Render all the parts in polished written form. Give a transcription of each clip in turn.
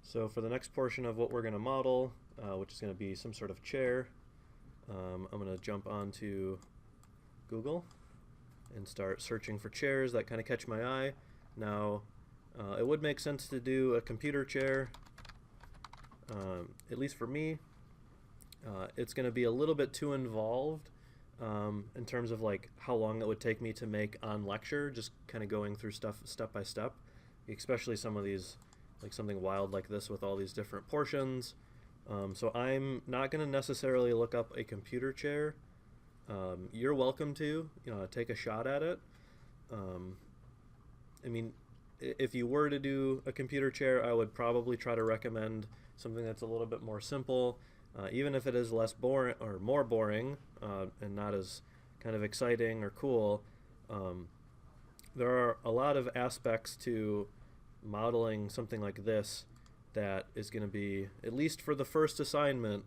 So for the next portion of what we're going to model, which is going to be some sort of chair, I'm going to jump onto Google and start searching for chairs that kind of catch my eye. Now, it would make sense to do a computer chair, at least for me. It's going to be a little bit too involved in terms of like how long it would take me to make on lecture, just kind of going through stuff step by step, especially some of these, like something wild like this with all these different portions. So I'm not going to necessarily look up a computer chair. You're welcome to take a shot at it. I mean, if you were to do a computer chair, I would probably try to recommend something that's a little bit more simple, even if it is less boring or more boring and not as kind of exciting or cool. There are a lot of aspects to modeling something like this that is going to be, at least for the first assignment,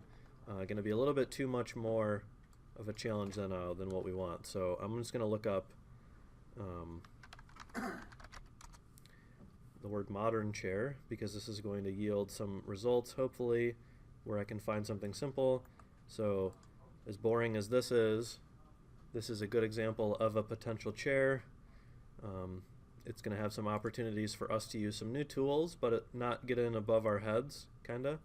going to be a little bit too much more of a challenge than what we want. So I'm just going to look up the word modern chair, because this is going to yield some results, hopefully, where I can find something simple. So as boring as this is a good example of a potential chair. It's going to have some opportunities for us to use some new tools, but not get in above our heads, kind of.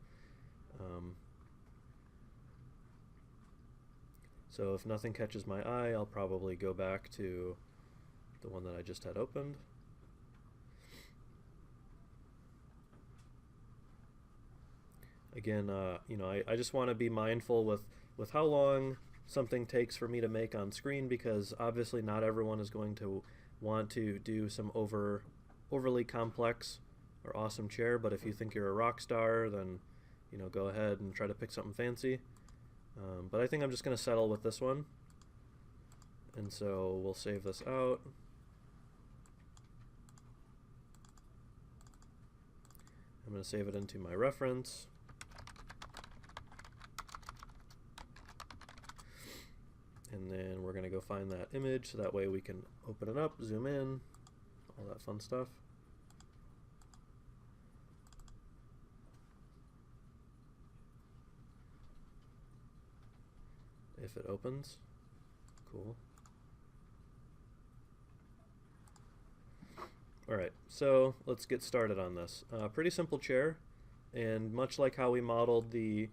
So if nothing catches my eye, I'll probably go back to the one that I just had opened. Again, I just want to be mindful with how long something takes for me to make on screen, because obviously not everyone is going to want to do some overly complex or awesome chair. But if you think you're a rock star, then go ahead and try to pick something fancy. But I think I'm just going to settle with this one, and so we'll save this out. I'm going to save it into my reference. And then we're going to go find that image, so that way we can open it up, zoom in, all that fun stuff. If it opens, cool. Alright, so let's get started on this. Pretty simple chair, and much like how we modeled the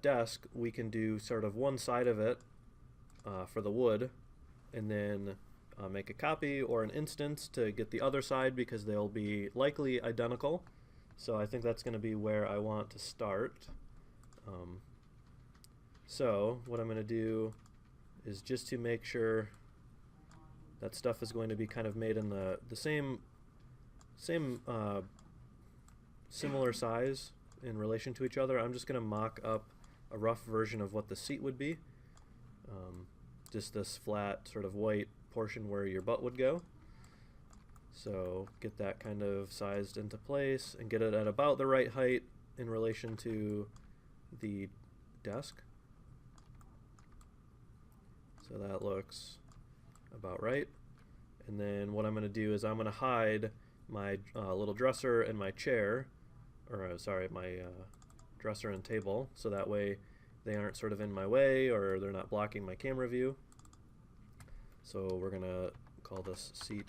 desk, we can do sort of one side of it for the wood, and then make a copy or an instance to get the other side, because they'll be likely identical. So I think that's going to be where I want to start. So what I'm going to do is, just to make sure that stuff is going to be kind of made in the same similar size in relation to each other, I'm just going to mock up a rough version of what the seat would be. Just this flat sort of white portion where your butt would go. So get that kind of sized into place and get it at about the right height in relation to the desk. So that looks about right. And then what I'm going to do is I'm going to hide my little dresser and my chair, or sorry, my dresser and table, so that way they aren't sort of in my way, or they're not blocking my camera view. So we're going to call this seat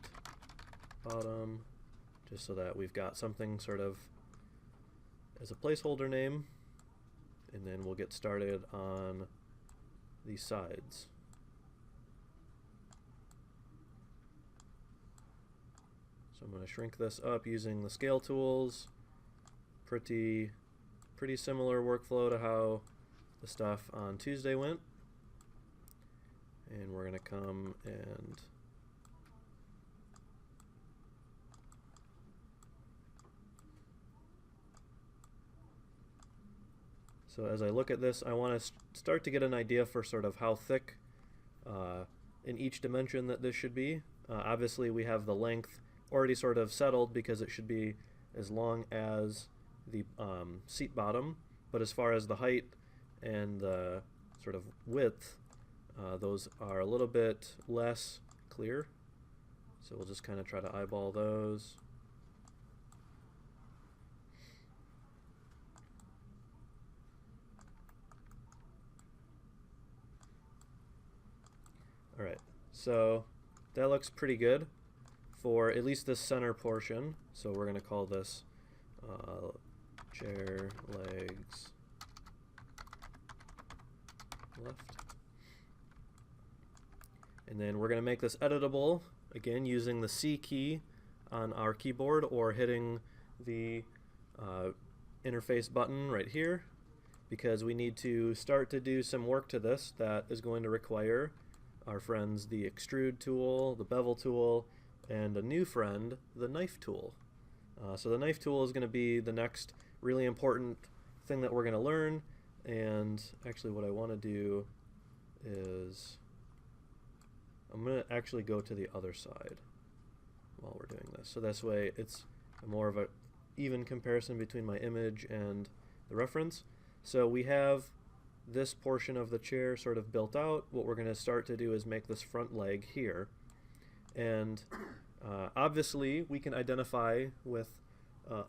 bottom, just so that we've got something sort of as a placeholder name, and then we'll get started on the sides. So I'm going to shrink this up using the scale tools. Pretty similar workflow to how the stuff on Tuesday went. And we're going to come and so as I look at this, I want to start to get an idea for sort of how thick in each dimension that this should be. Obviously we have the length already sort of settled, because it should be as long as the seat bottom, but as far as the height and the sort of width, those are a little bit less clear. So we'll just kind of try to eyeball those. So that looks pretty good for at least this center portion. So we're going to call this chair legs left. And then we're going to make this editable, again, using the C key on our keyboard or hitting the interface button right here, because we need to start to do some work to this that is going to require our friends the extrude tool, the bevel tool, and a new friend, the knife tool. So the knife tool is going to be the next really important thing that we're going to learn. And actually what I want to do is I'm going to actually go to the other side while we're doing this. So this way it's more of an even comparison between my image and the reference. So we have this portion of the chair sort of built out. What we're going to start to do is make this front leg here. And obviously we can identify with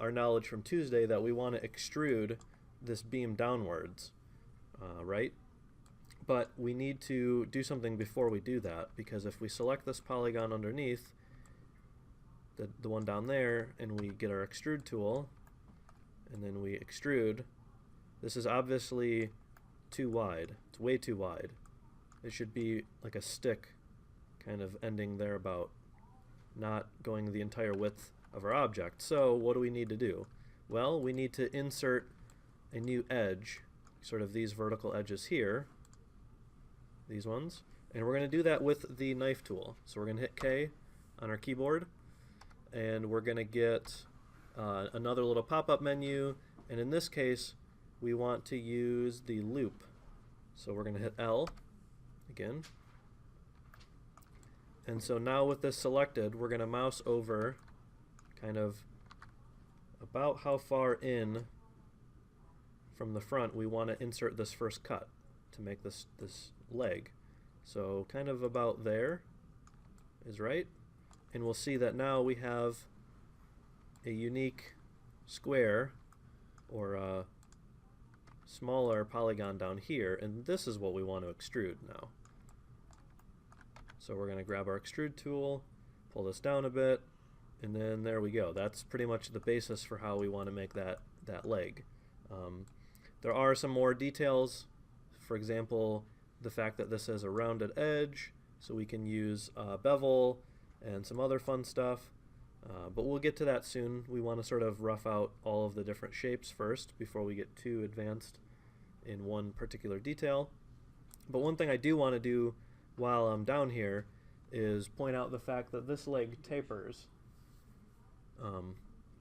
our knowledge from Tuesday that we want to extrude this beam downwards, right? But we need to do something before we do that, because if we select this polygon underneath, the one down there, and we get our extrude tool, and then we extrude, this is obviously too wide. It's way too wide. It should be like a stick kind of ending there, about not going the entire width of our object. So what do we need to do? Well, we need to insert a new edge, sort of these vertical edges here, these ones, and we're going to do that with the knife tool. So we're going to hit K on our keyboard, and we're going to get another little pop-up menu, and in this case we want to use the loop. So we're going to hit L again, and so now with this selected, we're going to mouse over kind of about how far in from the front we want to insert this first cut to make this leg. So kind of about there is right, and we'll see that now we have a unique square or a smaller polygon down here, and this is what we want to extrude now. So we're going to grab our extrude tool, pull this down a bit, and then there we go. That's pretty much the basis for how we want to make that leg. There are some more details, for example, the fact that this has a rounded edge, so we can use bevel and some other fun stuff, but we'll get to that soon. We want to sort of rough out all of the different shapes first before we get too advanced in one particular detail. But one thing I do want to do while I'm down here is point out the fact that this leg tapers.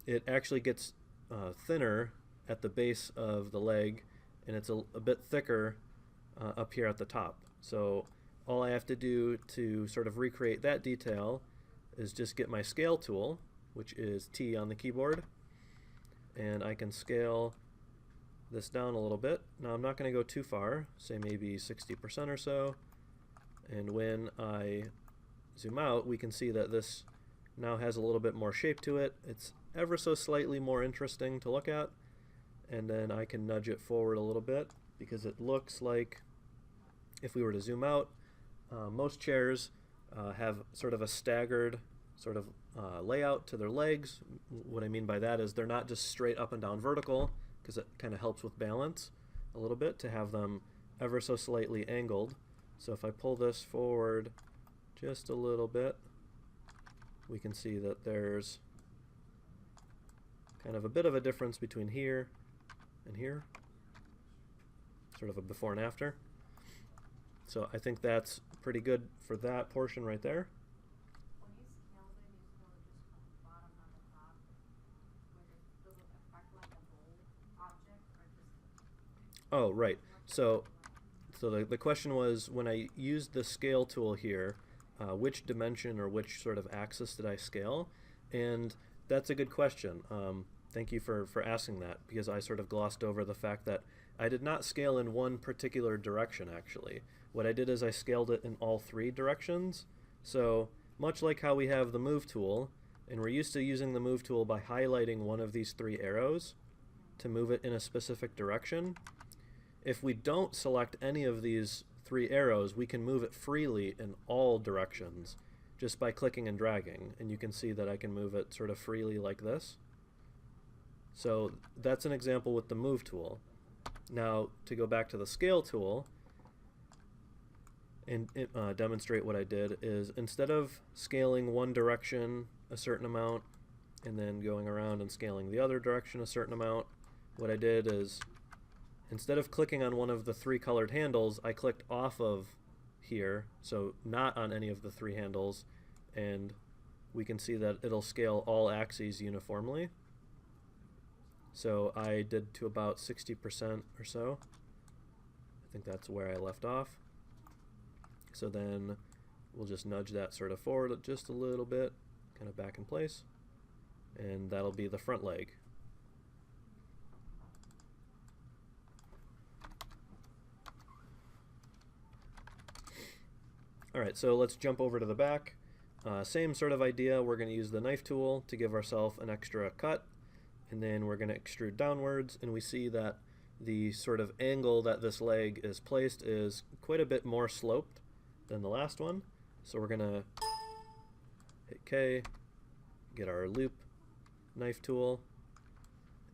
It actually gets thinner at the base of the leg, and it's a bit thicker up here at the top. So all I have to do to sort of recreate that detail is just get my scale tool, which is T on the keyboard, and I can scale this down a little bit. Now I'm not going to go too far, say maybe 60% or so, and when I zoom out we can see that this now has a little bit more shape to it. It's ever so slightly more interesting to look at, and then I can nudge it forward a little bit because it looks like, if we were to zoom out, most chairs have sort of a staggered sort of layout to their legs. What I mean by that is they're not just straight up and down vertical, because it kind of helps with balance a little bit to have them ever so slightly angled. So if I pull this forward just a little bit, we can see that there's kind of a bit of a difference between here and here, sort of a before and after. So I think that's pretty good for that portion right there. When you scale them, you scale it just from the bottom on the top, does it affect like the whole object, or just? Oh, right. So the question was, when I used the scale tool here, which dimension or which sort of axis did I scale? And that's a good question. Thank you for asking that, because I sort of glossed over the fact that I did not scale in one particular direction actually. What I did is I scaled it in all three directions. So much like how we have the move tool, and we're used to using the move tool by highlighting one of these three arrows to move it in a specific direction. If we don't select any of these 3 arrows, we can move it freely in all directions just by clicking and dragging. And you can see that I can move it sort of freely like this. So that's an example with the move tool. Now to go back to the scale tool and demonstrate what I did is, instead of scaling one direction a certain amount and then going around and scaling the other direction a certain amount, what I did is, instead of clicking on one of the 3 colored handles, I clicked off of here, so not on any of the 3 handles, and we can see that it'll scale all axes uniformly. So I did to about 60% or so. I think that's where I left off. So then we'll just nudge that sort of forward just a little bit, kind of back in place, and that'll be the front leg. Alright, so let's jump over to the back. Same sort of idea. We're going to use the knife tool to give ourselves an extra cut, and then we're going to extrude downwards, and we see that the sort of angle that this leg is placed is quite a bit more sloped than the last one. So we're going to hit K, get our loop knife tool,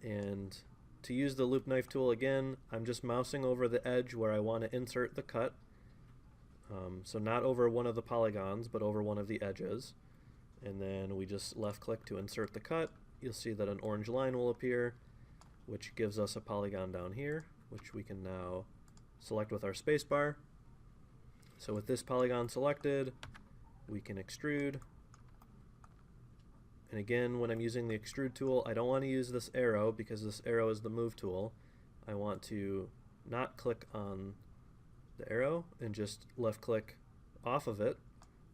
and to use the loop knife tool again, I'm just mousing over the edge where I want to insert the cut. So not over one of the polygons, but over one of the edges. And then we just left click to insert the cut. You'll see that an orange line will appear, which gives us a polygon down here, which we can now select with our spacebar. So with this polygon selected, we can extrude. And again, when I'm using the extrude tool, I don't want to use this arrow because this arrow is the move tool. I want to not click on the arrow and just left click off of it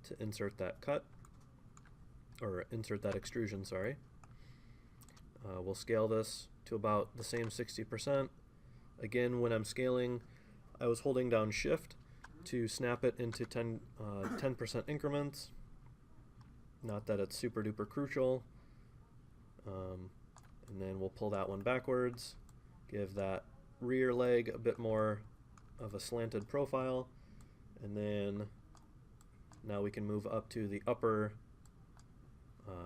to insert that cut, or insert that extrusion, sorry. We'll scale this to about the same 60%. Again, when I'm scaling, I was holding down shift to snap it into 10% increments. Not that it's super duper crucial. And then we'll pull that one backwards, give that rear leg a bit more of a slanted profile, and then now we can move up to the upper,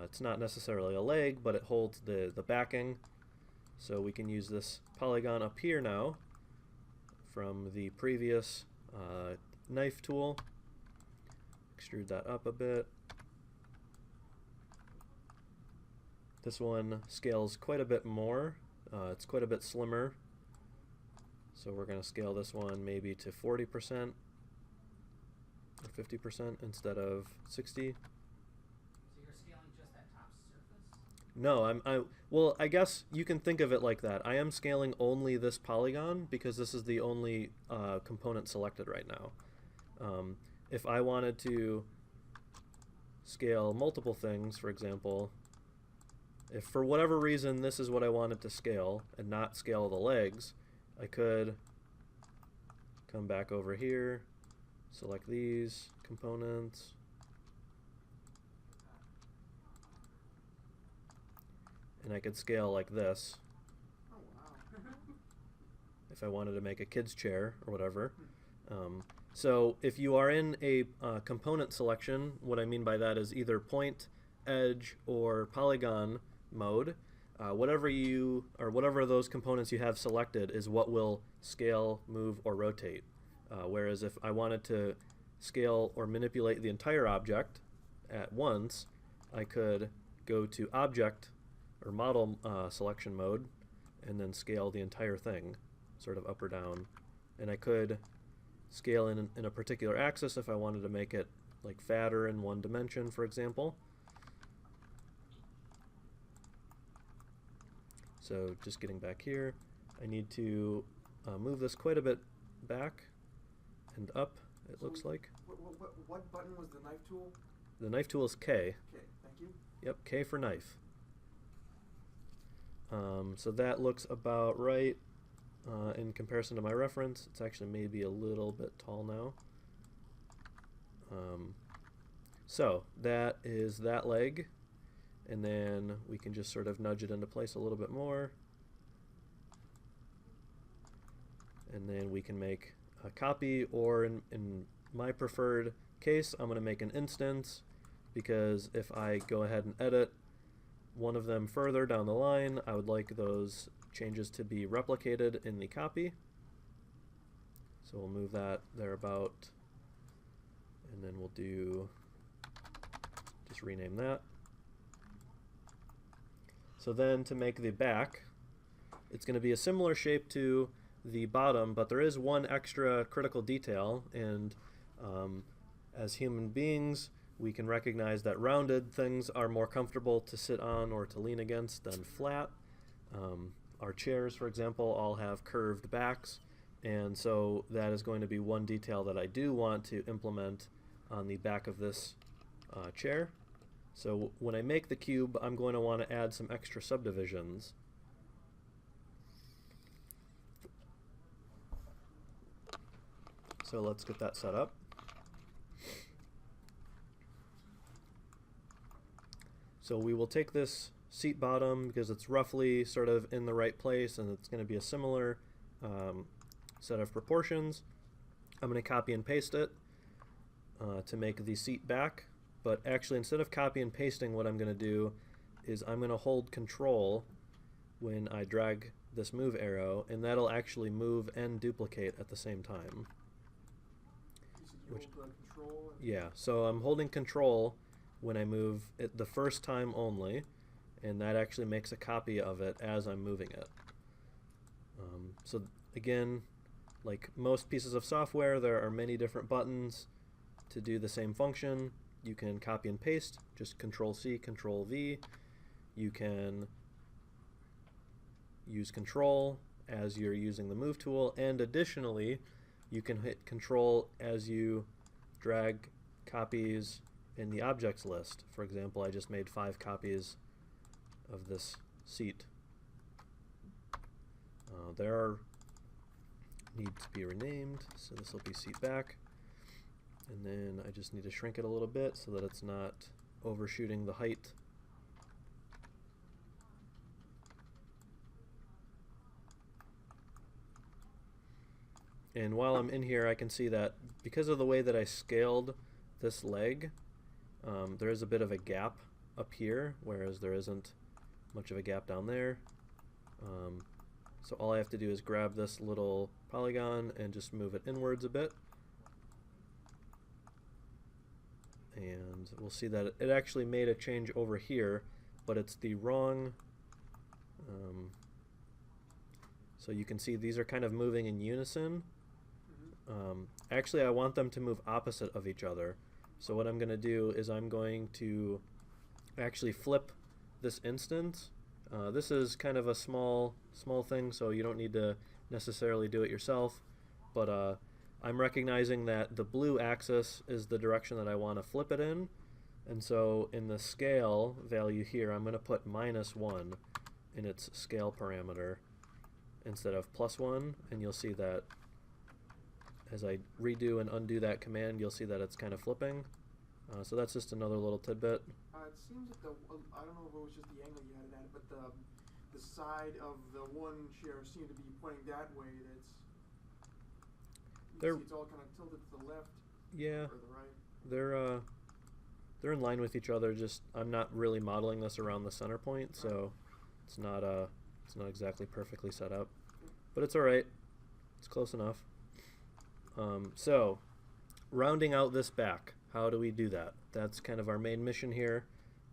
it's not necessarily a leg, but it holds the backing, so we can use this polygon up here now from the previous knife tool, extrude that up a bit. This one scales quite a bit more, it's quite a bit slimmer. So we're going to scale this one maybe to 40% or 50% instead of 60. So you're scaling just that top surface? No, well, I guess you can think of it like that. I am scaling only this polygon because this is the only component selected right now. If I wanted to scale multiple things, for example, if for whatever reason this is what I wanted to scale and not scale the legs, I could come back over here, select these components, and I could scale like this. Oh, wow. If I wanted to make a kid's chair or whatever. So if you are in a component selection, what I mean by that is either point, edge, or polygon mode. Whatever those components you have selected is what will scale, move, or rotate. Whereas if I wanted to scale or manipulate the entire object at once, I could go to Object or Model Selection mode and then scale the entire thing, sort of up or down. And I could scale in a particular axis if I wanted to make it like fatter in one dimension, for example. So just getting back here, I need to move this quite a bit back and up, it looks like. What button was the knife tool? The knife tool is K. Okay, thank you. Yep, K for knife. So that looks about right in comparison to my reference. It's actually maybe a little bit tall now. So that is that leg. And then we can just sort of nudge it into place a little bit more. And then we can make a copy, or in my preferred case, I'm going to make an instance, because if I go ahead and edit one of them further down the line, I would like those changes to be replicated in the copy. So we'll move that there about, and then we'll just rename that. So then to make the back, it's going to be a similar shape to the bottom, but there is one extra critical detail, and as human beings, we can recognize that rounded things are more comfortable to sit on or to lean against than flat. Our chairs, for example, all have curved backs, and so that is going to be one detail that I do want to implement on the back of this chair. So when I make the cube, I'm going to want to add some extra subdivisions. So let's get that set up. So we will take this seat bottom because it's roughly sort of in the right place, and it's going to be a similar set of proportions. I'm going to copy and paste it to make the seat back. But actually, instead of copy and pasting, what I'm going to do is I'm going to hold Control when I drag this move arrow, and that'll actually move and duplicate at the same time. Yeah, so I'm holding Control when I move it the first time only, and that actually makes a copy of it as I'm moving it. So again, like most pieces of software, there are many different buttons to do the same function. You can copy and paste, just Control-C, Control-V. You can use Control as you're using the Move tool, and additionally, you can hit Control as you drag copies in the objects list. For example, I just made 5 copies of this seat. Need to be renamed, so this will be seat back. And then I just need to shrink it a little bit so that it's not overshooting the height. And while I'm in here, I can see that because of the way that I scaled this leg, there is a bit of a gap up here, whereas there isn't much of a gap down there. So all I have to do is grab this little polygon and just move it inwards a bit. And we'll see that it actually made a change over here, but it's the wrong. So you can see these are kind of moving in unison. Actually, I want them to move opposite of each other. So what I'm going to do is I'm going to actually flip this instance. This is kind of a small thing, so you don't need to necessarily do it yourself. But I'm recognizing that the blue axis is the direction that I want to flip it in. And so in the scale value here, I'm going to put -1 in its scale parameter instead of +1. And you'll see that as I redo and undo that command, you'll see that it's kind of flipping. So that's just another little tidbit. It seems that I don't know if it was just the angle you had it at, but the side of the one chair seemed to be pointing that way. It's all kind of tilted to the left. Yeah. Or the right. They're in line with each other. Just I'm not really modeling this around the center point, so it's not exactly perfectly set up, but it's all right. It's close enough. So rounding out this back, how do we do that? That's kind of our main mission here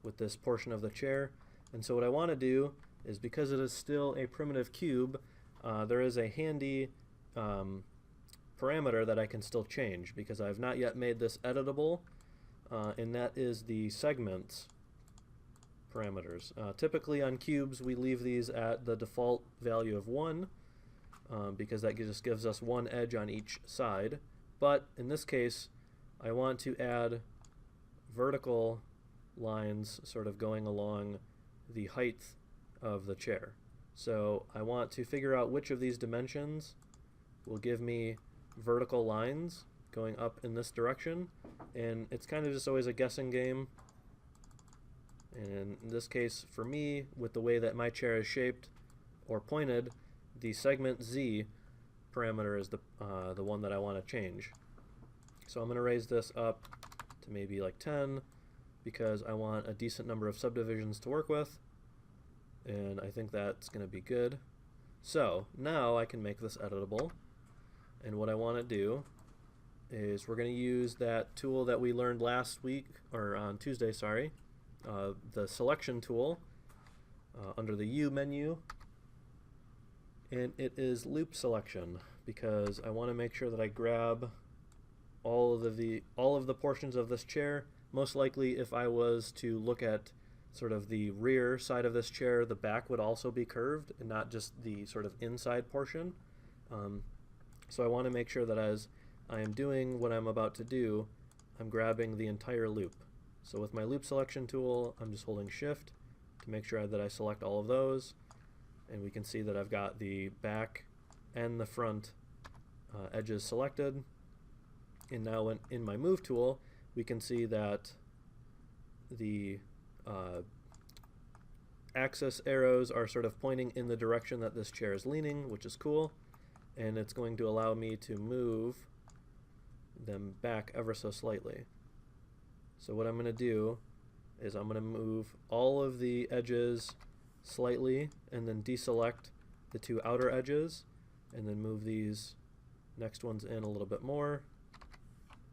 with this portion of the chair. And so what I want to do is, because it is still a primitive cube, there is a handy parameter that I can still change because I've not yet made this editable, and that is the segments parameters. Typically on cubes we leave these at the default value of 1 because that just gives us one edge on each side, but in this case I want to add vertical lines sort of going along the height of the chair. So I want to figure out which of these dimensions will give me vertical lines going up in this direction, and it's kind of just always a guessing game. And in this case, for me, with the way that my chair is shaped or pointed, the segment Z parameter is the one that I want to change. So I'm going to raise this up to maybe like 10 because I want a decent number of subdivisions to work with, and I think that's going to be good. So now I can make this editable, and what I want to do is we're going to use that tool that we learned last week, or on Tuesday, sorry, the selection tool under the U menu, and it is loop selection, because I want to make sure that I grab all of the portions of this chair. Most likely, if I was to look at sort of the rear side of this chair, the back would also be curved and not just the sort of inside portion. So I want to make sure that as I am doing what I'm about to do, I'm grabbing the entire loop. So with my loop selection tool, I'm just holding shift to make sure that I select all of those, and we can see that I've got the back and the front edges selected. And now in my move tool, we can see that the axis arrows are sort of pointing in the direction that this chair is leaning, which is cool, and it's going to allow me to move them back ever so slightly. So what I'm going to do is I'm going to move all of the edges slightly and then deselect the two outer edges, and then move these next ones in a little bit more,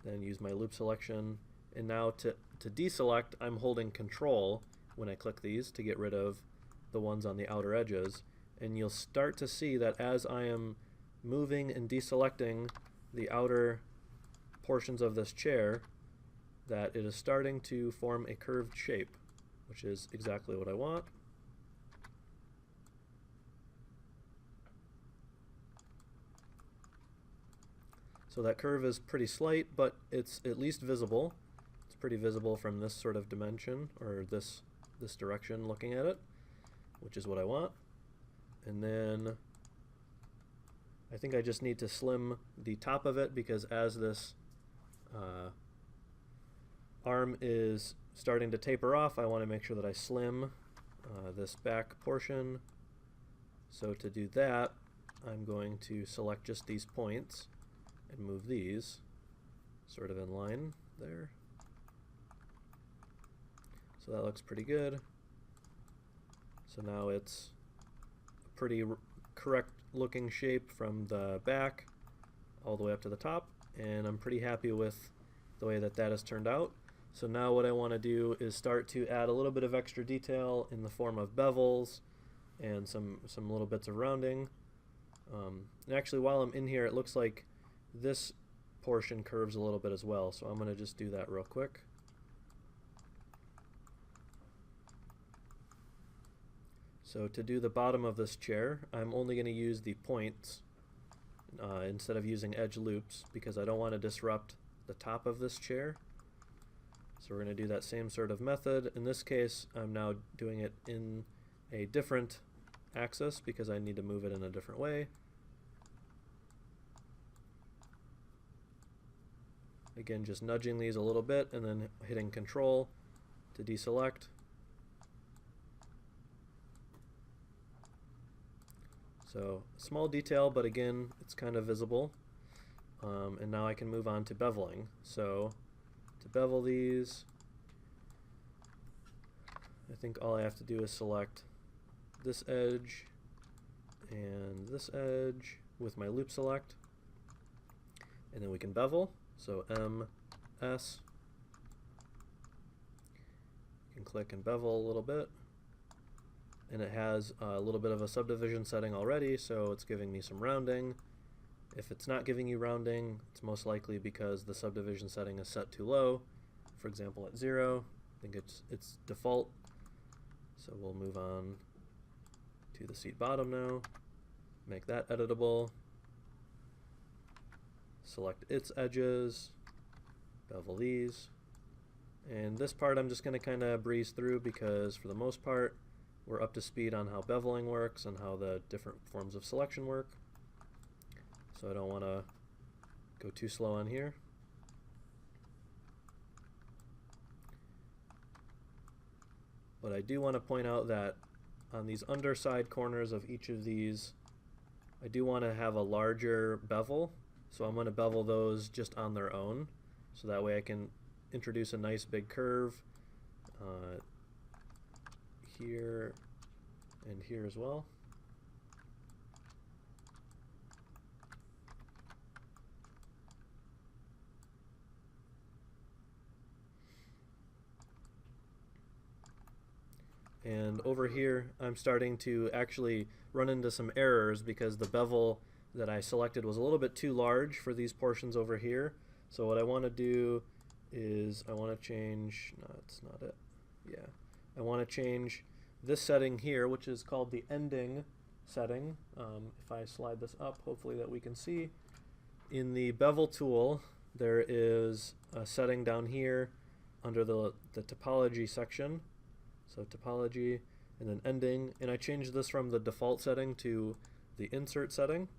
then use my loop selection. And now to deselect, I'm holding control when I click these to get rid of the ones on the outer edges, and you'll start to see that as I am moving and deselecting the outer portions of this chair, that it is starting to form a curved shape, which is exactly what I want. So that curve is pretty slight, but it's at least visible. It's pretty visible from this sort of dimension, or this direction looking at it, which is what I want. And then I think I just need to slim the top of it, because as this arm is starting to taper off, I want to make sure that I slim this back portion. So to do that, I'm going to select just these points and move these sort of in line there. So that looks pretty good. So now it's a pretty correct looking shape from the back all the way up to the top, and I'm pretty happy with the way that that has turned out. So now what I want to do is start to add a little bit of extra detail in the form of bevels and some little bits of rounding. And actually, while I'm in here, it looks like this portion curves a little bit as well, so I'm going to just do that real quick. So to do the bottom of this chair, I'm only going to use the points instead of using edge loops, because I don't want to disrupt the top of this chair. So we're going to do that same sort of method. In this case, I'm now doing it in a different axis because I need to move it in a different way. Again, just nudging these a little bit and then hitting Control to deselect. So small detail, but again, it's kind of visible. And now I can move on to beveling. So to bevel these, I think all I have to do is select this edge and this edge with my loop select, and then we can bevel. So M, S, you can click and bevel a little bit, and it has a little bit of a subdivision setting already, so it's giving me some rounding. If it's not giving you rounding, it's most likely because the subdivision setting is set too low. For example, at 0, I think it's default. So we'll move on to the seat bottom now, make that editable, select its edges, bevel these, and this part I'm just going to kind of breeze through because for the most part we're up to speed on how beveling works and how the different forms of selection work. So I don't want to go too slow on here. But I do want to point out that on these underside corners of each of these I do want to have a larger bevel, so I'm going to bevel those just on their own, so that way I can introduce a nice big curve here and here as well. And over here, I'm starting to actually run into some errors because the bevel that I selected was a little bit too large for these portions over here. So what I want to do is I want to change, no, it's not it. Yeah, I want to change this setting here, which is called the ending setting. If I slide this up, hopefully that we can see. In the bevel tool, there is a setting down here under the topology section. So topology and then ending, and I changed this from the default setting to the insert setting,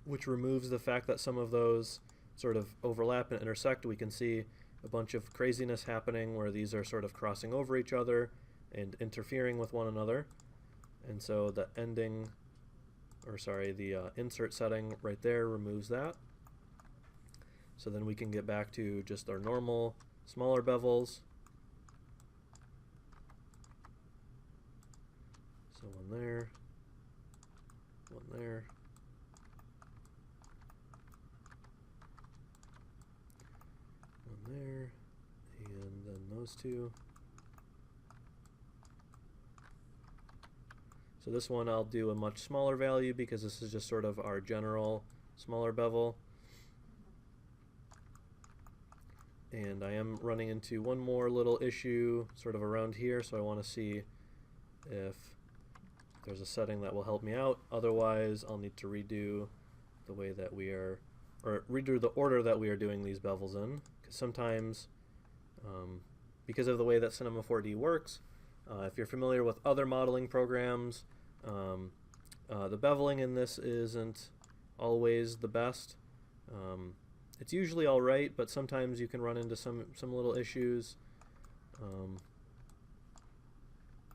which removes the fact that some of those sort of overlap and intersect. We can see a bunch of craziness happening where these are sort of crossing over each other and interfering with one another. And so the ending, or sorry, the insert setting right there removes that. So then we can get back to just our normal smaller bevels. So one there, one there, one there, and then those two. So this one I'll do a much smaller value because this is just sort of our general smaller bevel. And I am running into one more little issue sort of around here, so I want to see if there's a setting that will help me out. Otherwise, I'll need to redo the way that we are, or redo the order that we are doing these bevels in. Because sometimes, because of the way that Cinema 4D works, if you're familiar with other modeling programs, the beveling in this isn't always the best. It's usually all right, but sometimes you can run into some little issues.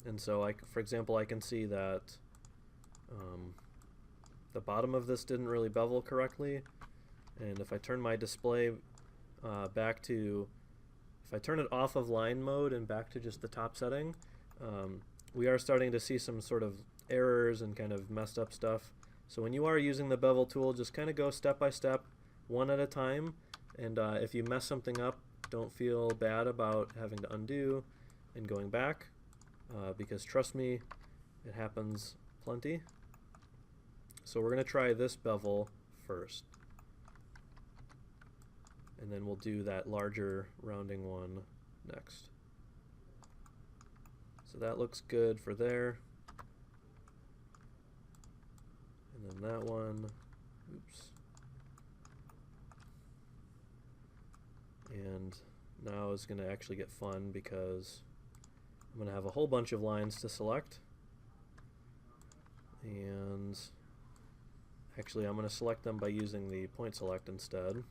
And so, for example, I can see that the bottom of this didn't really bevel correctly. And if I turn my display back to, if I turn it off of line mode and back to just the top setting, we are starting to see some sort of errors and kind of messed up stuff. So when you are using the bevel tool, just kind of go step by step, one at a time. And if you mess something up, don't feel bad about having to undo and going back. Because trust me, it happens plenty. So we're going to try this bevel first. And then we'll do that larger rounding one next. So that looks good for there. And then that one, oops. And now is going to actually get fun because I'm going to have a whole bunch of lines to select. And actually I'm going to select them by using the point select instead.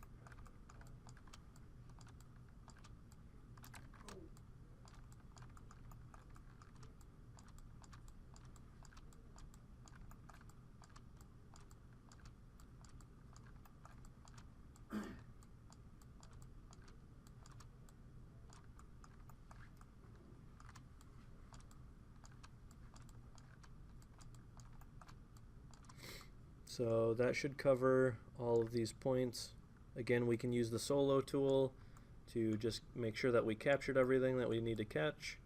So that should cover all of these points. Again, we can use the solo tool to just make sure that we captured everything that we need to catch.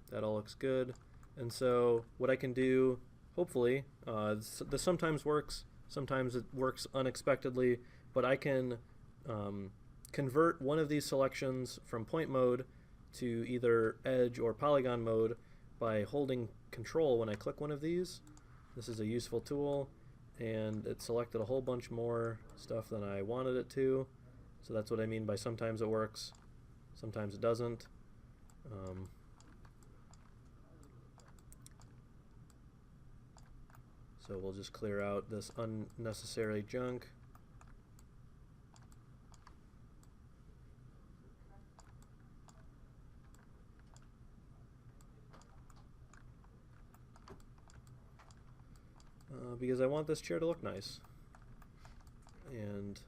That all looks good. And so what I can do, hopefully, this sometimes works, sometimes it works unexpectedly, but I can convert one of these selections from point mode to either edge or polygon mode by holding Control when I click one of these. This is a useful tool, and it selected a whole bunch more stuff than I wanted it to. So that's what I mean by sometimes it works, sometimes it doesn't. So we'll just clear out this unnecessary junk. because I want this chair to look nice. And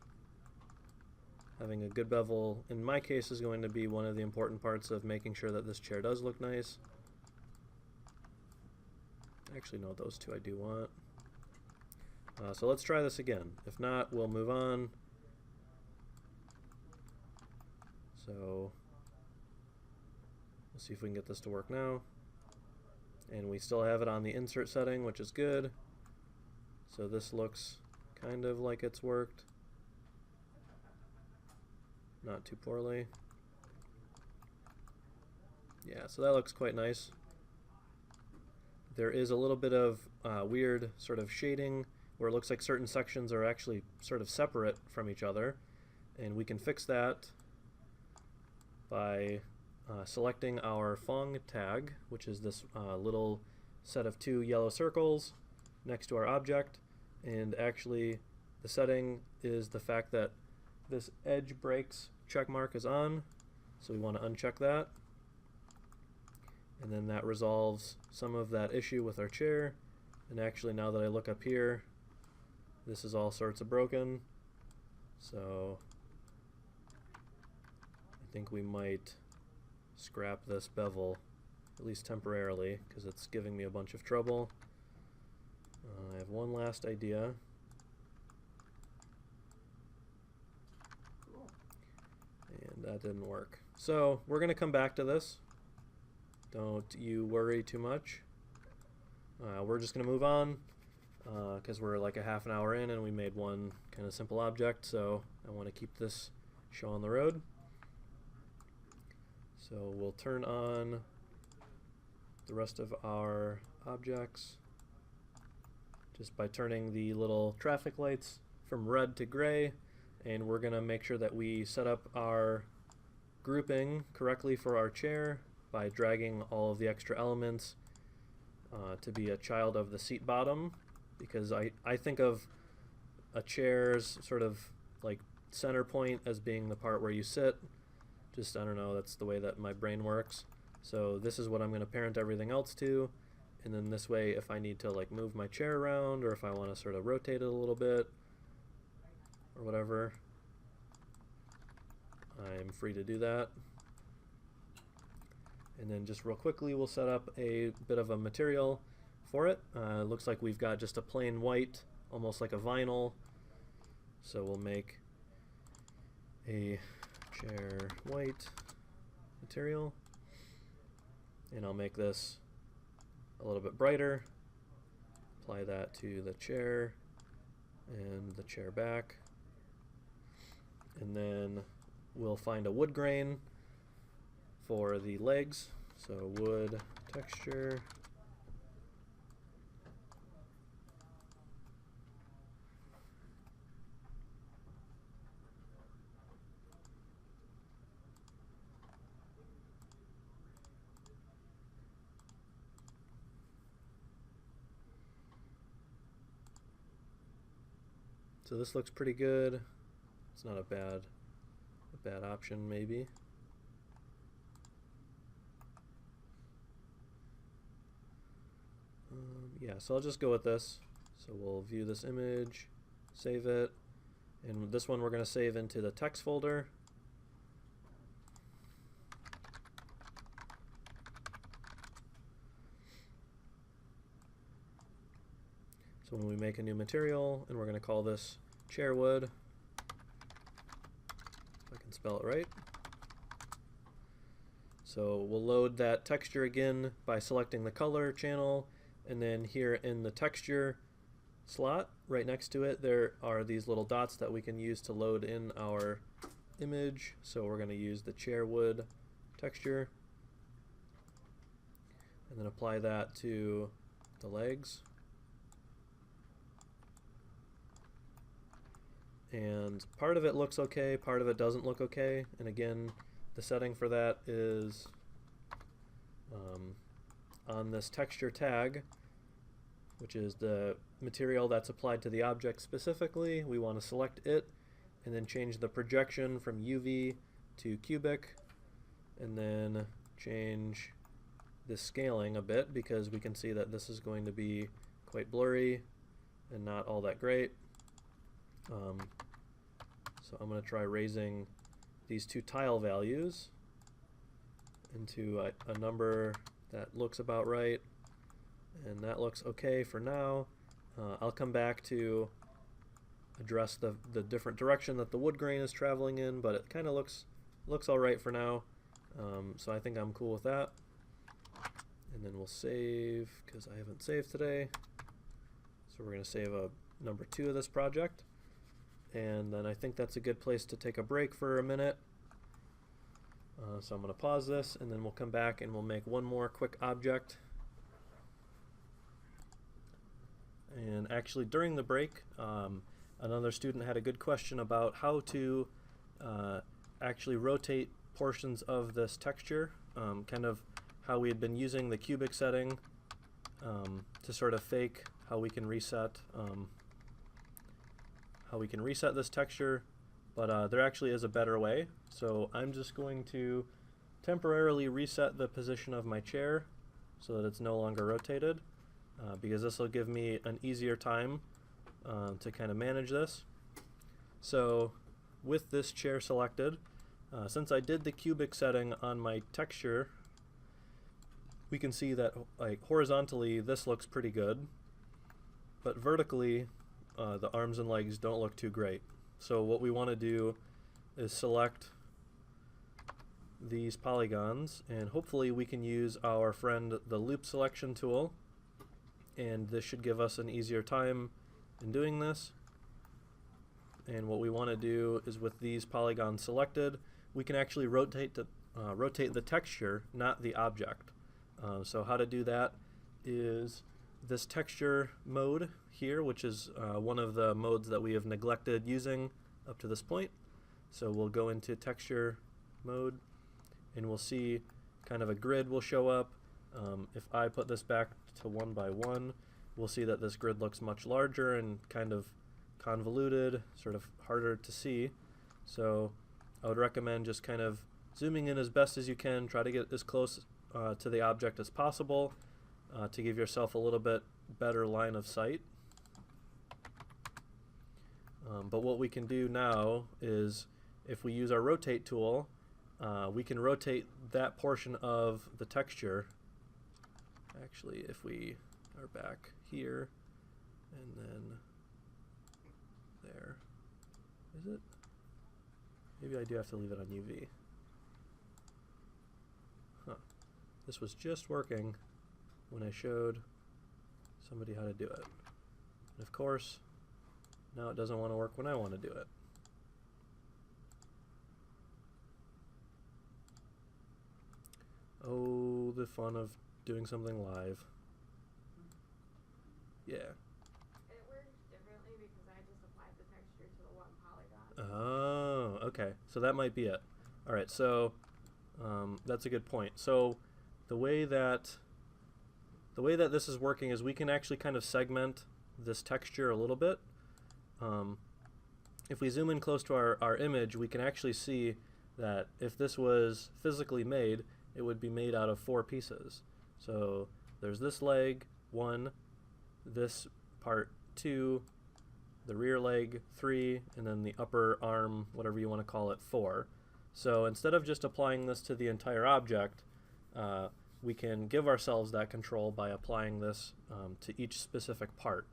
having a good bevel, in my case, is going to be one of the important parts of making sure that this chair does look nice. Actually, no, those two I do want. So let's try this again. If not, we'll move on. So let's see if we can get this to work now. And we still have it on the insert setting, which is good. So this looks kind of like it's worked. Not too poorly. Yeah, so that looks quite nice. There is a little bit of weird sort of shading where it looks like certain sections are actually sort of separate from each other, and we can fix that by selecting our Fong tag, which is this little set of 2 yellow circles next to our object. And actually the setting is the fact that this edge breaks check mark is on, so we want to uncheck that. And then that resolves some of that issue with our chair. And actually, now that I look up here, this is all sorts of broken. So I think we might scrap this bevel, at least temporarily, because it's giving me a bunch of trouble. I have one last idea. Cool. And that didn't work. So we're going to come back to this. Don't you worry too much. We're just going to move on because we're like a half an hour in and we made one kind of simple object, so I want to keep this show on the road. So we'll turn on the rest of our objects just by turning the little traffic lights from red to gray, and we're going to make sure that we set up our grouping correctly for our chair by dragging all of the extra elements to be a child of the seat bottom, because I think of a chair's sort of like center point as being the part where you sit. Just, I don't know, that's the way that my brain works. So this is what I'm going to parent everything else to, and then this way if I need to like move my chair around, or if I want to sort of rotate it a little bit or whatever, I'm free to do that. And then just real quickly, we'll set up a bit of a material for it. It looks like we've got just a plain white, almost like a vinyl. So we'll make a chair white material. And I'll make this a little bit brighter. Apply that to the chair and the chair back. And then we'll find a wood grain for the legs, so wood texture, so this looks pretty good. It's not a bad option maybe. Yeah, so I'll just go with this. So we'll view this image, save it, and this one we're going to save into the text folder. So when we make a new material, and we're going to call this chairwood, if I can spell it right. So we'll load that texture again by selecting the color channel. And then here in the texture slot, right next to it, there are these little dots that we can use to load in our image. So we're going to use the chairwood texture and then apply that to the legs. And part of it looks okay, part of it doesn't look okay. And again, the setting for that is on this texture tag, which is the material that's applied to the object specifically. We want to select it and then change the projection from UV to cubic, and then change the scaling a bit because we can see that this is going to be quite blurry. and not all that great. So I'm going to try raising these two tile values into a number that looks about right, and that looks okay for now. I'll come back to address the different direction that the wood grain is traveling in, but it kind of looks all right for now. So I think I'm cool with that. And then we'll save, because I haven't saved today. So we're going to save a number 2 of this project. And then I think that's a good place to take a break for a minute. So I'm going to pause this, and then we'll come back and we'll make one more quick object. And actually during the break, another student had a good question about how to actually rotate portions of this texture, kind of how we had been using the cubic setting to sort of fake how we can reset this texture, but there actually is a better way. So I'm just going to temporarily reset the position of my chair so that it's no longer rotated, because this will give me an easier time to kind of manage this. So with this chair selected, since I did the cubic setting on my texture, we can see that like horizontally this looks pretty good, but vertically the arms and legs don't look too great. So what we want to do is select these polygons, and hopefully we can use our friend the loop selection tool, and this should give us an easier time in doing this. And what we want to do is, with these polygons selected, we can actually rotate the texture, not the object. So how to do that is this texture mode here, which is one of the modes that we have neglected using up to this point. So we'll go into texture mode, and we'll see kind of a grid will show up. If I put this back to 1 by 1, we'll see that this grid looks much larger and kind of convoluted, sort of harder to see. So I would recommend just kind of zooming in as best as you can, try to get as close to the object as possible to give yourself a little bit better line of sight. But what we can do now is, if we use our rotate tool, we can rotate that portion of the texture. Actually, if we are back here and then there, is it? Maybe I do have to leave it on UV. Huh. This was just working when I showed somebody how to do it. And of course, now it doesn't want to work when I want to do it. Oh, the fun of doing something live. Yeah. It works differently because I just applied the texture to the one polygon. Oh, okay. So that might be it. All right. So that's a good point. So the way that this is working is we can actually kind of segment this texture a little bit. If we zoom in close to our image, we can actually see that if this was physically made, it would be made out of 4 pieces. So there's this leg, 1, this part, 2, the rear leg, 3, and then the upper arm, whatever you want to call it, 4. So instead of just applying this to the entire object, we can give ourselves that control by applying this to each specific part.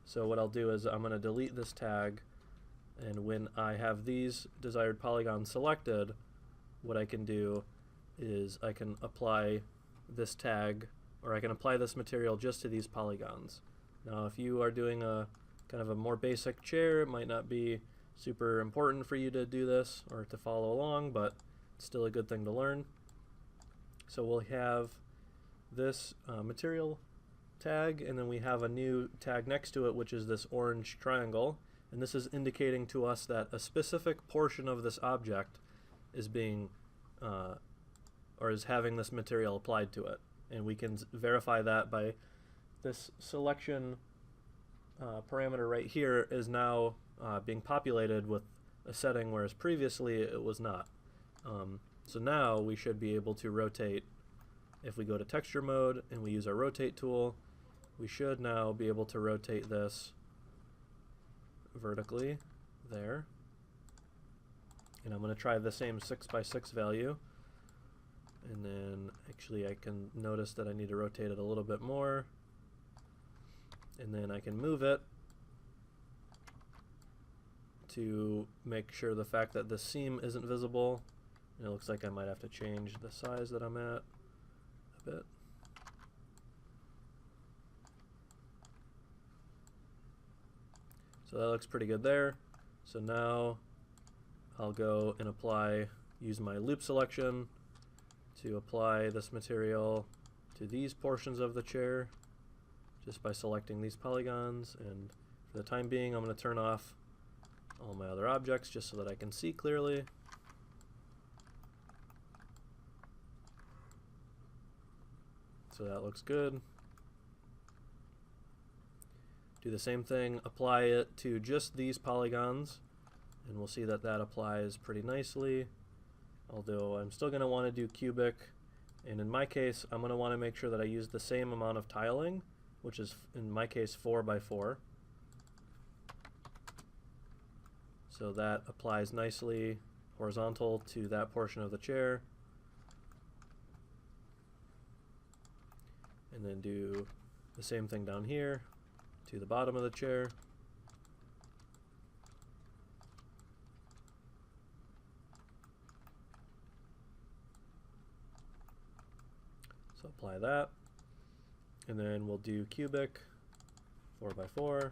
So what I'll do is I'm going to delete this tag, and when I have these desired polygons selected, what I can do is I can apply this tag, or I can apply this material just to these polygons. Now if you are doing a kind of a more basic chair, it might not be super important for you to do this or to follow along, but it's still a good thing to learn. So we'll have this material tag, and then we have a new tag next to it, which is this orange triangle, and this is indicating to us that a specific portion of this object is being or is having this material applied to it, and we can verify that by this selection parameter right here is now being populated with a setting, whereas previously it was not. So now we should be able to rotate. If we go to texture mode and we use our rotate tool, we should now be able to rotate this vertically there. And I'm going to try the same 6x6 value. And then actually I can notice that I need to rotate it a little bit more. And then I can move it to make sure the fact that the seam isn't visible. And it looks like I might have to change the size that I'm at a bit. So that looks pretty good there. So now I'll go and use my loop selection to apply this material to these portions of the chair just by selecting these polygons. And for the time being, I'm going to turn off all my other objects just so that I can see clearly. So that looks good. Do the same thing, apply it to just these polygons, and we'll see that that applies pretty nicely. Although I'm still going to want to do cubic, and in my case I'm going to want to make sure that I use the same amount of tiling, which is in my case 4x4. So that applies nicely horizontal to that portion of the chair. And then do the same thing down here to the bottom of the chair. So apply that. And then we'll do cubic 4x4.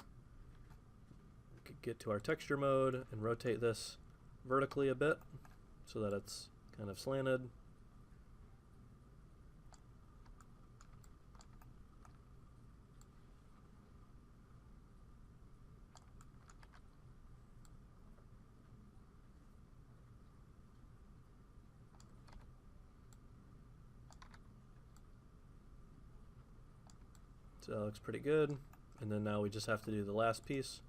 Get to our texture mode and rotate this vertically a bit so that it's kind of slanted. So that looks pretty good. And then now we just have to do the last piece.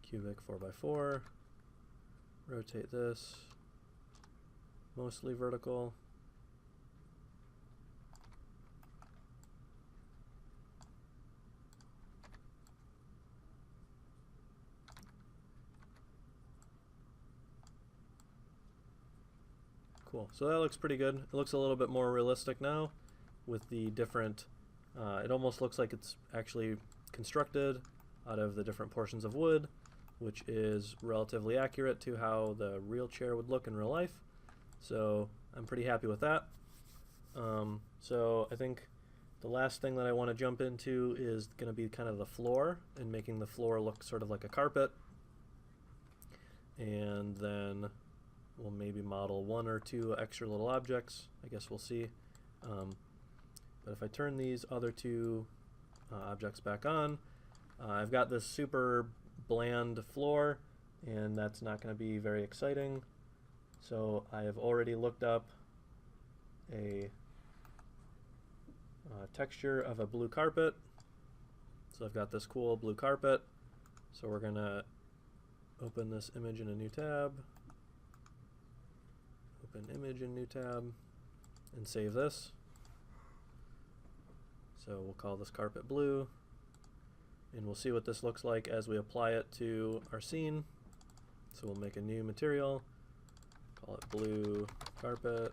Cubic 4x4. Rotate this. Mostly vertical. Cool. So that looks pretty good. It looks a little bit more realistic now with the different, it almost looks like it's actually constructed out of the different portions of wood, which is relatively accurate to how the real chair would look in real life. So I'm pretty happy with that. So I think the last thing that I want to jump into is going to be kind of the floor and making the floor look sort of like a carpet. And then we'll maybe model one or two extra little objects. I guess we'll see. But if I turn these other two objects back on, I've got this super bland floor, and that's not going to be very exciting. So I have already looked up a texture of a blue carpet. So I've got this cool blue carpet. So we're going to open this image in a new tab. Open image in new tab and save this. So we'll call this carpet blue, and we'll see what this looks like as we apply it to our scene. So we'll make a new material, call it blue carpet,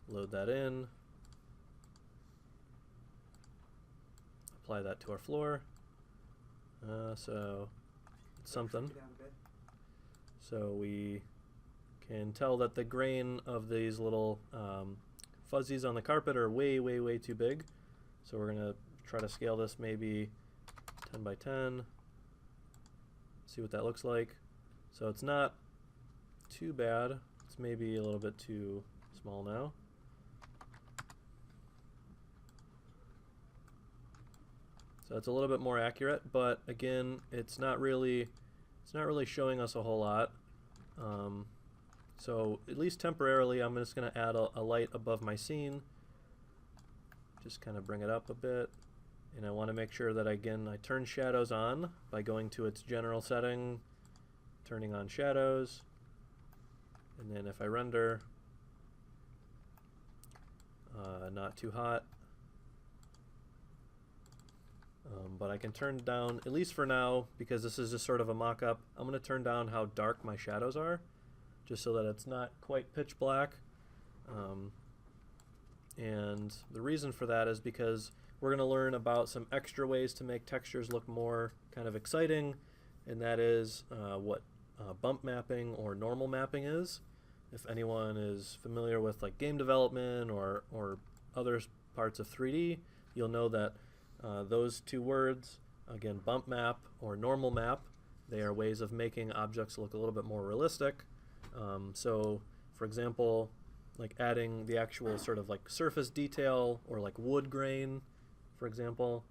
load that in, apply that to our floor. So it's something. So we can tell that the grain of these little fuzzies on the carpet are way, way, way too big. So we're going to try to scale this maybe 10 by 10. See what that looks like. So it's not too bad. It's maybe a little bit too small now. So it's a little bit more accurate, but again, it's not really showing us a whole lot. So at least temporarily, I'm just going to add a light above my scene. Just kind of bring it up a bit. And I want to make sure that, again, I turn shadows on by going to its general setting, turning on shadows, and then if I render, not too hot, but I can turn down, at least for now, because this is just sort of a mock-up, I'm going to turn down how dark my shadows are, just so that it's not quite pitch black. And the reason for that is because we're going to learn about some extra ways to make textures look more kind of exciting, and that is what bump mapping or normal mapping is. If anyone is familiar with like game development or other parts of 3D, you'll know that those two words, again, bump map or normal map, they are ways of making objects look a little bit more realistic. So, for example, like adding the actual sort of like surface detail or like wood grain, for example,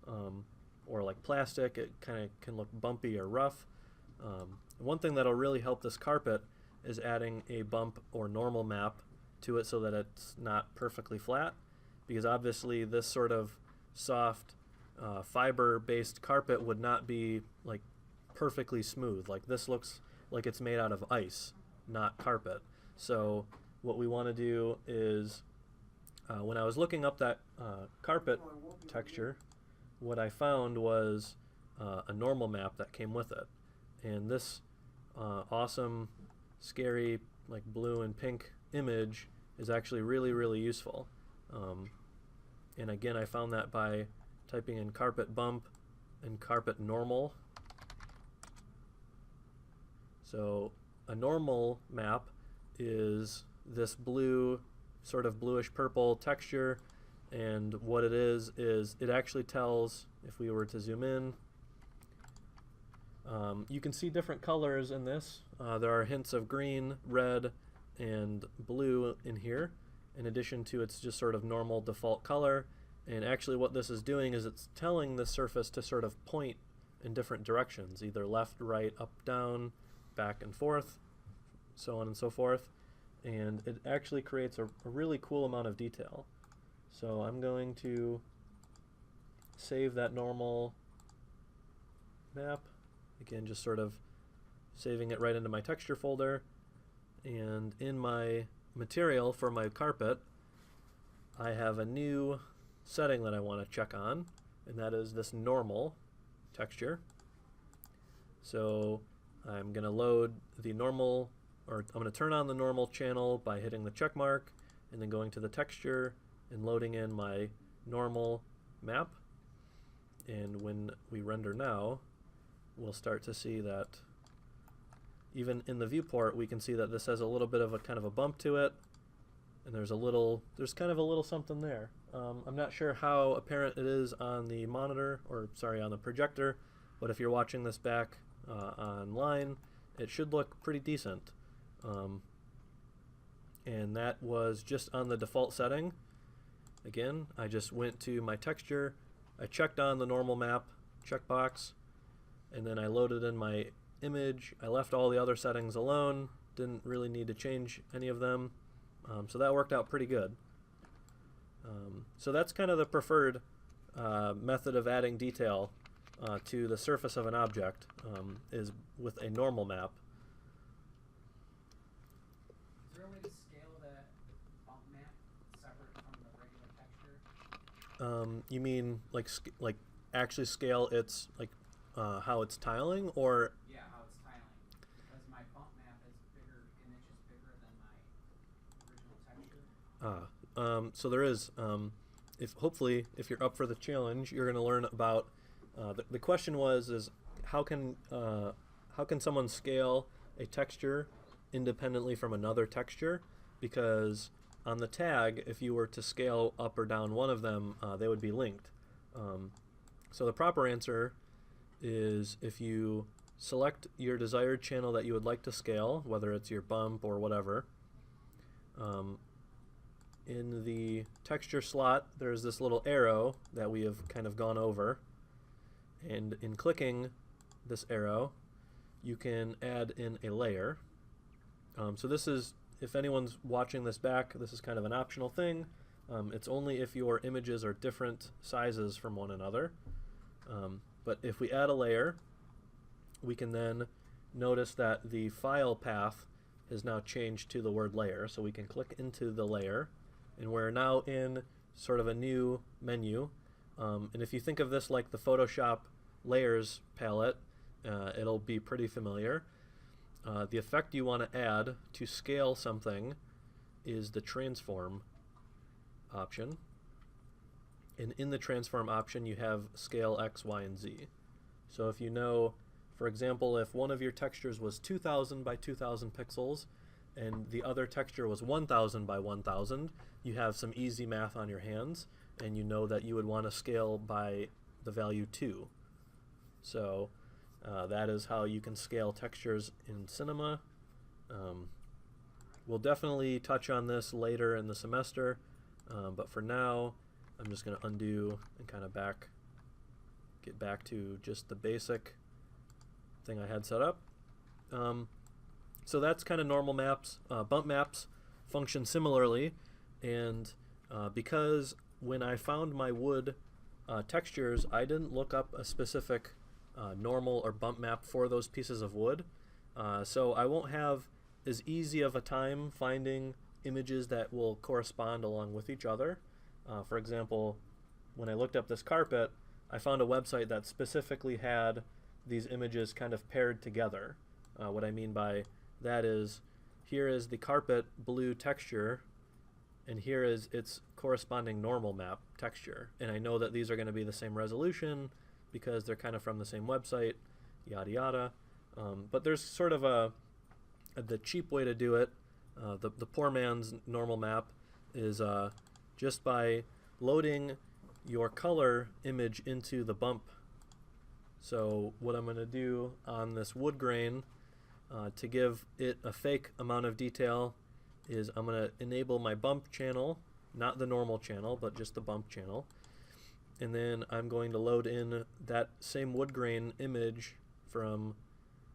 or like plastic, it kind of can look bumpy or rough. One thing that'll really help this carpet is adding a bump or normal map to it so that it's not perfectly flat, because obviously this sort of soft fiber-based carpet would not be like perfectly smooth. Like this looks like it's made out of ice, not carpet. So what we want to do is, when I was looking up that carpet texture, what I found was a normal map that came with it. And this awesome, scary, like blue and pink image is actually really, really useful. And again, I found that by typing in carpet bump and carpet normal. So a normal map is this blue, sort of bluish purple texture, and what it is it actually tells, if we were to zoom in, you can see different colors in this. There are hints of green, red, and blue in here, in addition to its just sort of normal default color. And actually what this is doing is it's telling the surface to sort of point in different directions, either left, right, up, down, back and forth, so on and so forth. And it actually creates a really cool amount of detail. So I'm going to save that normal map. Again, just sort of saving it right into my texture folder. And in my material for my carpet, I have a new setting that I want to check on, and that is this normal texture. So I'm going to load the normal, or I'm going to turn on the normal channel by hitting the check mark and then going to the texture and loading in my normal map. And when we render now, we'll start to see that even in the viewport we can see that this has a little bit of a kind of a bump to it, and there's kind of a little something there. I'm not sure how apparent it is on the monitor, or sorry, on the projector, but if you're watching this back online, it should look pretty decent. And that was just on the default setting. Again, I just went to my texture, I checked on the normal map checkbox, and then I loaded in my image. I left all the other settings alone, didn't really need to change any of them. So that worked out pretty good. So that's kind of the preferred method of adding detail to the surface of an object, is with a normal map. Is there a way to scale that bump map separate from the regular texture? You mean like actually scale its like how it's tiling, or? Yeah, how it's tiling. Because my bump map is bigger, in inches bigger than my original texture. So there is, hopefully if you're up for the challenge, you're going to learn about, the question is how can someone scale a texture independently from another texture? Because on the tag, if you were to scale up or down one of them, they would be linked. So the proper answer is, if you select your desired channel that you would like to scale, whether it's your bump or whatever, in the texture slot there's this little arrow that we have kind of gone over, and in clicking this arrow you can add in a layer. So this is, if anyone's watching this back, this is kind of an optional thing. It's only if your images are different sizes from one another. But if we add a layer, we can then notice that the file path has now changed to the word layer. So we can click into the layer, and we're now in sort of a new menu. And if you think of this like the Photoshop layers palette, it'll be pretty familiar. The effect you want to add to scale something is the transform option. And in the transform option, you have scale X, Y, and Z. So if you know, for example, if one of your textures was 2000 by 2000 pixels and the other texture was 1000 by 1000, you have some easy math on your hands, and you know that you would want to scale by the value 2. So that is how you can scale textures in Cinema. We'll definitely touch on this later in the semester, but for now, I'm just going to undo and kind of get back to just the basic thing I had set up. So that's kind of normal maps. Bump maps function similarly, and because when I found my wood textures, I didn't look up a specific normal or bump map for those pieces of wood, so I won't have as easy of a time finding images that will correspond along with each other. For example, when I looked up this carpet, I found a website that specifically had these images kind of paired together. What I mean by that is, here is the carpet blue texture, and here is its corresponding normal map texture. And I know that these are going to be the same resolution because they're kind of from the same website, yada yada. But there's sort of the cheap way to do it. The poor man's normal map is just by loading your color image into the bump. So what I'm going to do on this wood grain to give it a fake amount of detail is I'm going to enable my bump channel, not the normal channel, but just the bump channel. And then I'm going to load in that same wood grain image from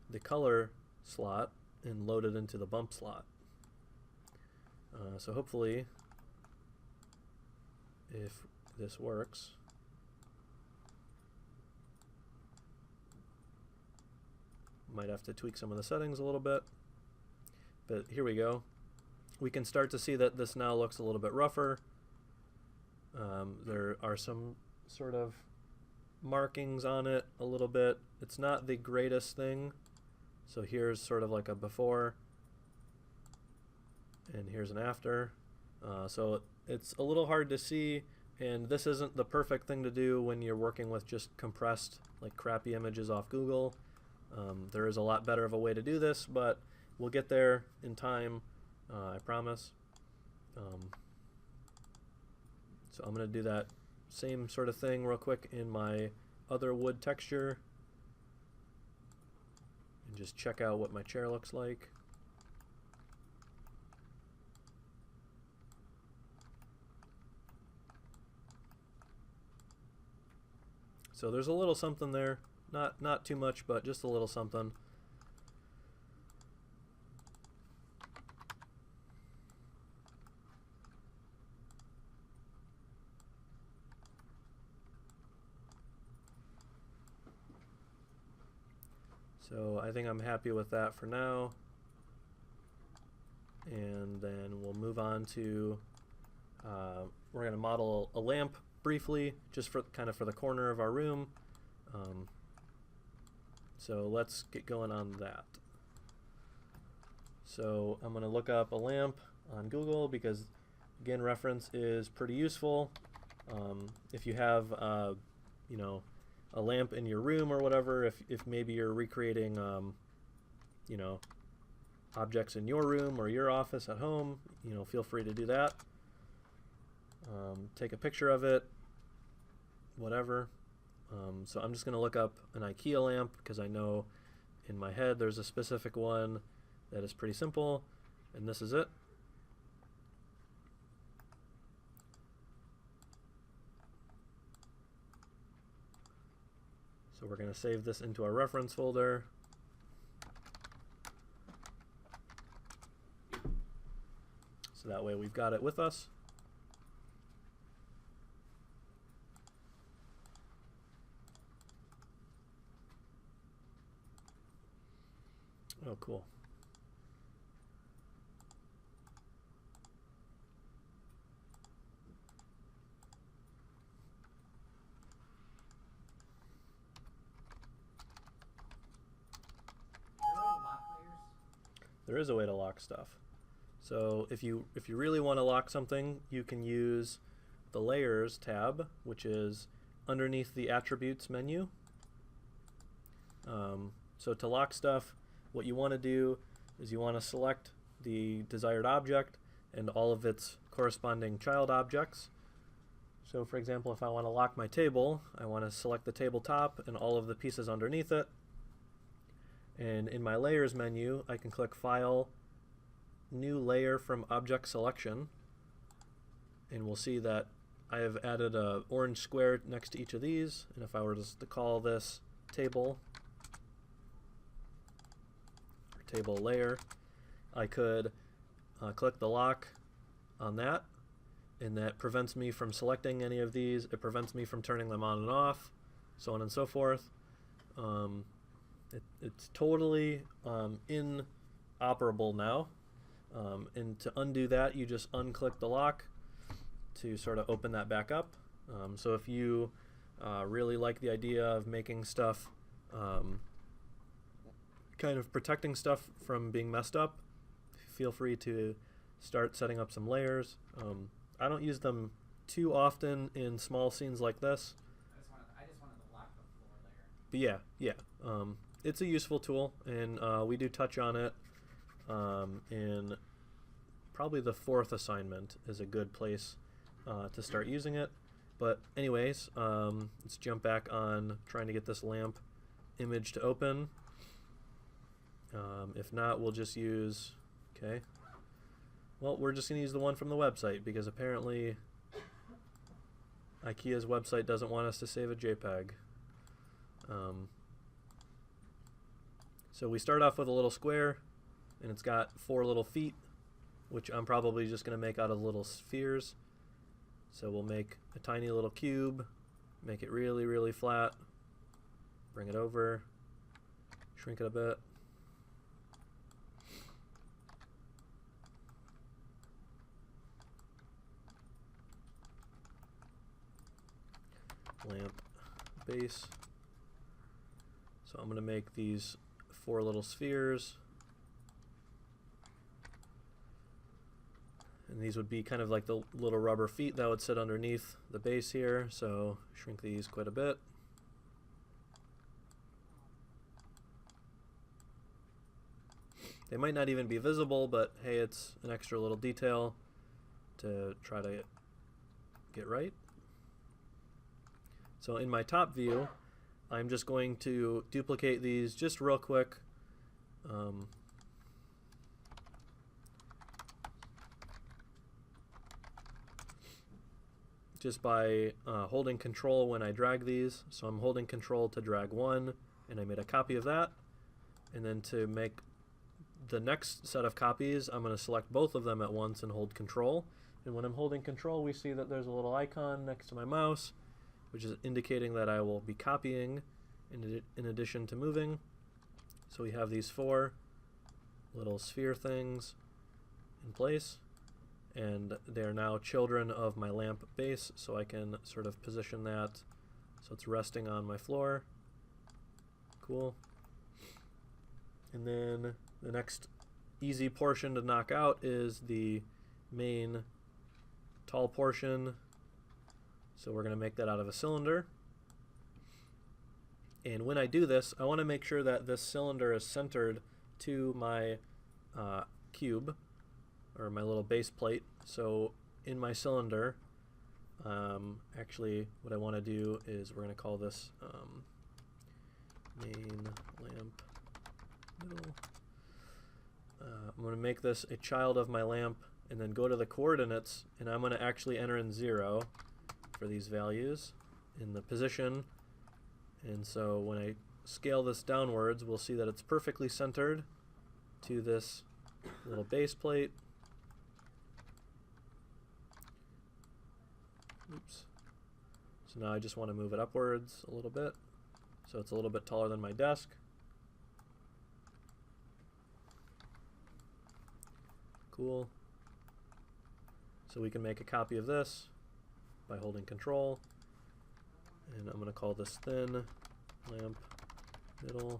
the color slot and load it into the bump slot. So hopefully, if this works, might have to tweak some of the settings a little bit, but here we go. We can start to see that this now looks a little bit rougher. There are some sort of markings on it a little bit. It's not the greatest thing. So here's sort of like a before, and here's an after. So it's a little hard to see, and this isn't the perfect thing to do when you're working with just compressed, like crappy images off Google. There is a lot better of a way to do this, but we'll get there in time, I promise. So I'm going to do that same sort of thing real quick in my other wood texture and just check out what my chair looks like. So there's a little something there, not too much, but just a little something. So I think I'm happy with that for now. And then we'll move on to, we're going to model a lamp briefly, just for kind of for the corner of our room. So let's get going on that. So I'm going to look up a lamp on Google because, again, reference is pretty useful. If you have, you know, a lamp in your room or whatever, if maybe you're recreating, you know, objects in your room or your office at home, you know, feel free to do that. Take a picture of it, whatever. So I'm just going to look up an IKEA lamp because I know in my head there's a specific one that is pretty simple, and this is it. So we're going to save this into our reference folder. So that way we've got it with us. Oh, cool. There is a way to lock stuff. So if you really want to lock something, you can use the Layers tab, which is underneath the Attributes menu. So to lock stuff, what you want to do is you want to select the desired object and all of its corresponding child objects. So for example, if I want to lock my table, I want to select the tabletop and all of the pieces underneath it. And in my Layers menu, I can click File, New Layer from Object Selection, and we'll see that I have added an orange square next to each of these. And if I were to call this Table, or Table Layer, I could click the lock on that, and that prevents me from selecting any of these. It prevents me from turning them on and off, so on and so forth. It's totally inoperable now. And to undo that, you just unclick the lock to sort of open that back up. So if you really like the idea of making stuff, kind of protecting stuff from being messed up, feel free to start setting up some layers. I don't use them too often in small scenes like this. I just wanted to lock the floor layer. But yeah. It's a useful tool, and we do touch on it in probably the 4th assignment is a good place to start using it. But anyways, let's jump back on trying to get this lamp image to open. If not, we'll just use, okay. Well, we're just going to use the one from the website because apparently IKEA's website doesn't want us to save a JPEG. So we start off with a little square, and it's got 4 little feet, which I'm probably just going to make out of little spheres. So we'll make a tiny little cube, make it really, really flat, bring it over, shrink it a bit. Lamp base. So I'm going to make these 4 little spheres. And these would be kind of like the little rubber feet that would sit underneath the base here. So shrink these quite a bit. They might not even be visible, but hey, it's an extra little detail to try to get right. So in my top view, I'm just going to duplicate these just real quick. Just by holding control when I drag these. So I'm holding control to drag one, and I made a copy of that. And then to make the next set of copies, I'm going to select both of them at once and hold control. And when I'm holding control, we see that there's a little icon next to my mouse, which is indicating that I will be copying in addition to moving. So we have these 4 little sphere things in place, and they are now children of my lamp base, so I can sort of position that so it's resting on my floor. Cool. And then the next easy portion to knock out is the main tall portion. So we're going to make that out of a cylinder. And when I do this, I want to make sure that this cylinder is centered to my cube, or my little base plate. So in my cylinder, actually what I want to do is we're going to call this main lamp middle. I'm going to make this a child of my lamp, and then go to the coordinates, and I'm going to actually enter in 0 for these values in the position. And so when I scale this downwards, we'll see that it's perfectly centered to this little base plate. Oops. So now I just want to move it upwards a little bit, so it's a little bit taller than my desk. Cool. So we can make a copy of this by holding control, and I'm going to call this thin, lamp, middle.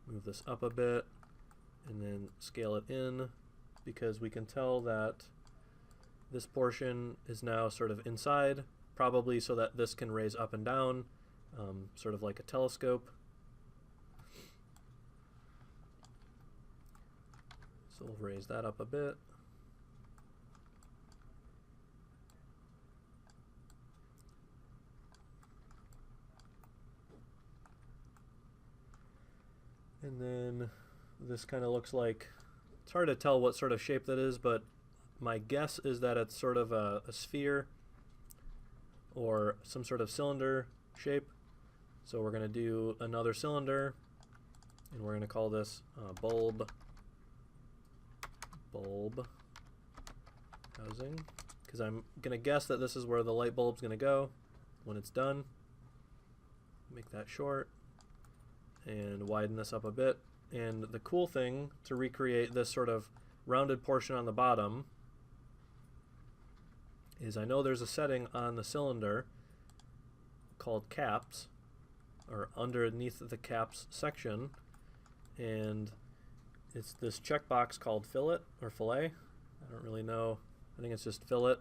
Move this up a bit, and then scale it in, because we can tell that this portion is now sort of inside, probably so that this can raise up and down, sort of like a telescope. So we'll raise that up a bit. And then this kind of looks like, it's hard to tell what sort of shape that is, but my guess is that it's sort of a sphere or some sort of cylinder shape. So we're going to do another cylinder, and we're going to call this bulb housing, because I'm going to guess that this is where the light bulb's going to go when it's done. Make that short and widen this up a bit. And the cool thing to recreate this sort of rounded portion on the bottom is I know there's a setting on the cylinder called caps, or underneath the caps section, and it's this checkbox called fillet or fillet. I don't really know. I think it's just fillet.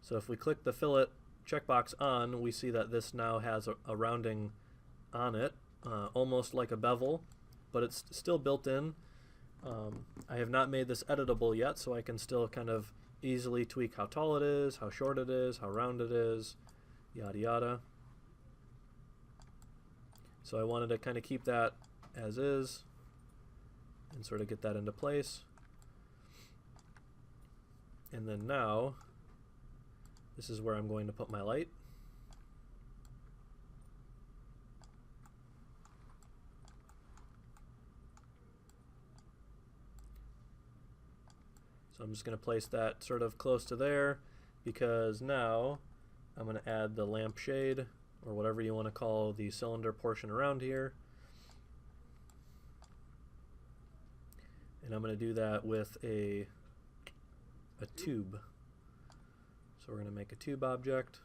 So if we click the fillet checkbox on, we see that this now has a rounding on it, almost like a bevel, but it's still built in. I have not made this editable yet, so I can still kind of easily tweak how tall it is, how short it is, how round it is, yada yada. So I wanted to kind of keep that as is and sort of get that into place. And then now, this is where I'm going to put my light. So I'm just going to place that sort of close to there, because now I'm going to add the lamp shade, or whatever you want to call the cylinder portion around here. And I'm going to do that with a tube. So we're going to make a tube object.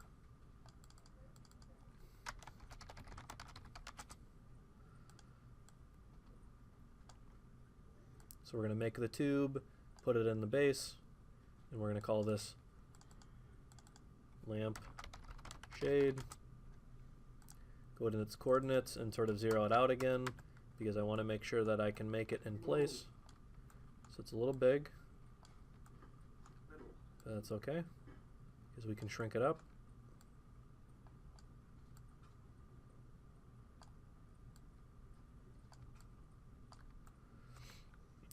So we're going to make the tube, put it in the base, and we're going to call this lamp shade. Go to its coordinates and sort of zero it out again, because I want to make sure that I can make it in place. So it's a little big. That's okay, because we can shrink it up.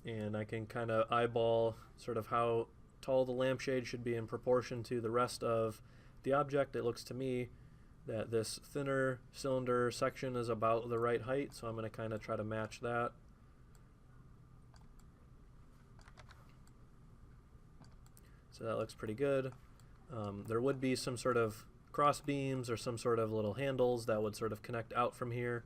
And I can kind of eyeball sort of how tall the lampshade should be in proportion to the rest of the object. It looks to me that this thinner cylinder section is about the right height, so I'm going to kind of try to match that. So that looks pretty good. There would be some sort of cross beams or some sort of little handles that would sort of connect out from here.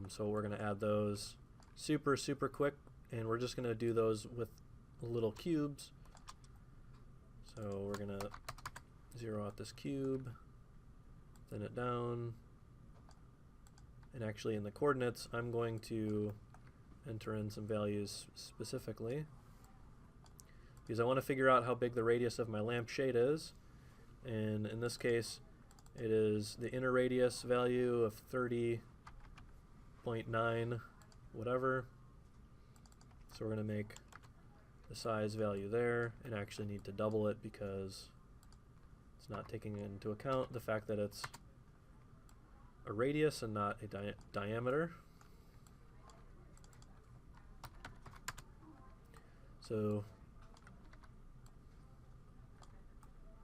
So we're going to add those super quick, and we're just going to do those with little cubes. So we're going to zero out this cube, thin it down, and actually in the coordinates I'm going to enter in some values specifically, because I want to figure out how big the radius of my lamp shade is, and in this case it is the inner radius value of 30.9 whatever. So we're going to make the size value there, and actually need to double it because it's not taking into account the fact that it's a radius and not a diameter. So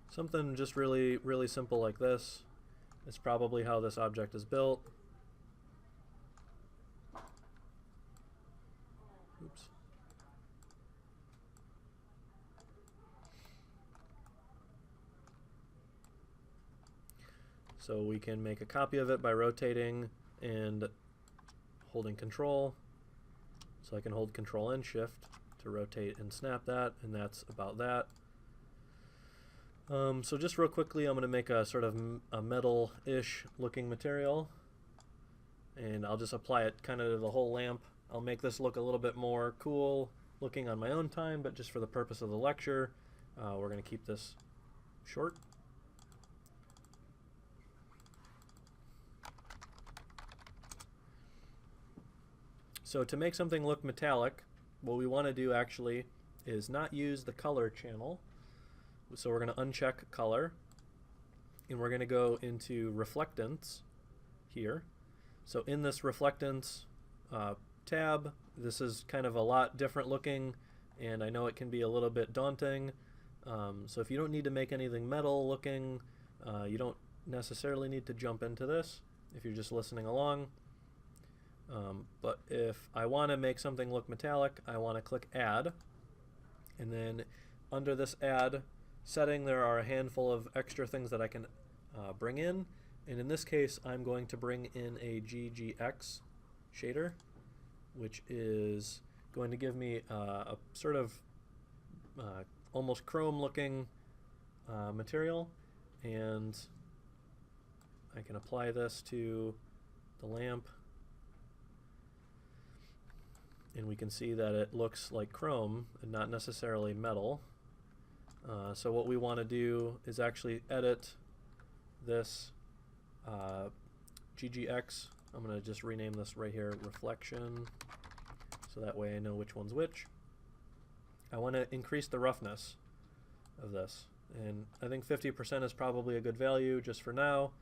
something just really simple like this is probably how this object is built. Oops. So we can make a copy of it by rotating and holding control. So So I can hold Control and Shift to rotate and snap that, and that's about that. So just real quickly, I'm going to make a sort of a metal-ish looking material, and I'll just apply it kind of to the whole lamp. I'll make this look a little bit more cool looking on my own time, but just for the purpose of the lecture, we're going to keep this short. So to make something look metallic, what we want to do actually is not use the color channel. So we're going to uncheck color, and we're going to go into reflectance here. So in this reflectance tab, this is kind of a lot different looking, and I know it can be a little bit daunting. So if you don't need to make anything metal looking, you don't necessarily need to jump into this if you're just listening along. But if I want to make something look metallic, I want to click Add, and then under this Add setting there are a handful of extra things that I can bring in, and in this case I'm going to bring in a GGX shader, which is going to give me a sort of almost chrome looking material, and I can apply this to the lamp, and we can see that it looks like chrome and not necessarily metal. So what we want to do is actually edit this GGX. I'm going to just rename this right here reflection, so that way I know which one's which. I want to increase the roughness of this, and I think 50% is probably a good value just for now.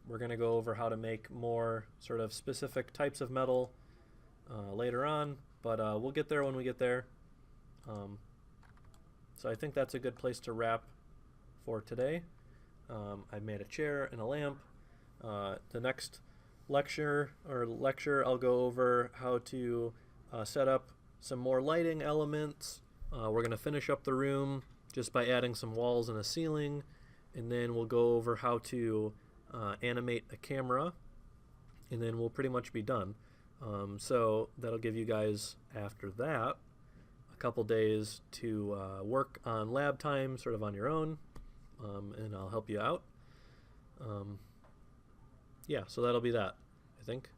We're going to go over how to make more sort of specific types of metal later on, but we'll get there when we get there. So I think that's a good place to wrap for today. I made a chair and a lamp. The next lecture I'll go over how to set up some more lighting elements. We're going to finish up the room just by adding some walls and a ceiling, and then we'll go over how to animate a camera, and then we'll pretty much be done. So that'll give you guys, after that, a couple days to work on lab time sort of on your own, and I'll help you out. Yeah, so that'll be that, I think.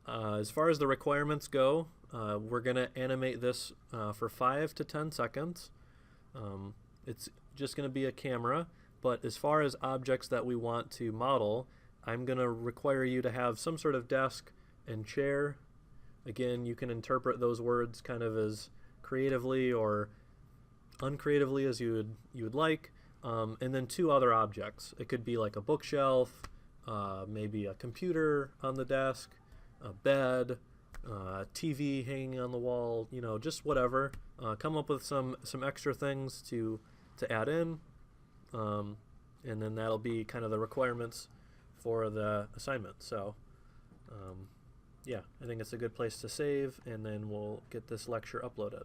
As far as the requirements go, we're going to animate this for 5 to 10 seconds. It's just going to be a camera, but as far as objects that we want to model, I'm going to require you to have some sort of desk and chair. Again, you can interpret those words kind of as creatively or uncreatively as you would like, and then 2 other objects. It could be like a bookshelf, maybe a computer on the desk, a bed, TV hanging on the wall, you know, just whatever. Come up with some extra things to add in, and then that'll be kind of the requirements for the assignment. So yeah, I think it's a good place to save, and then we'll get this lecture uploaded.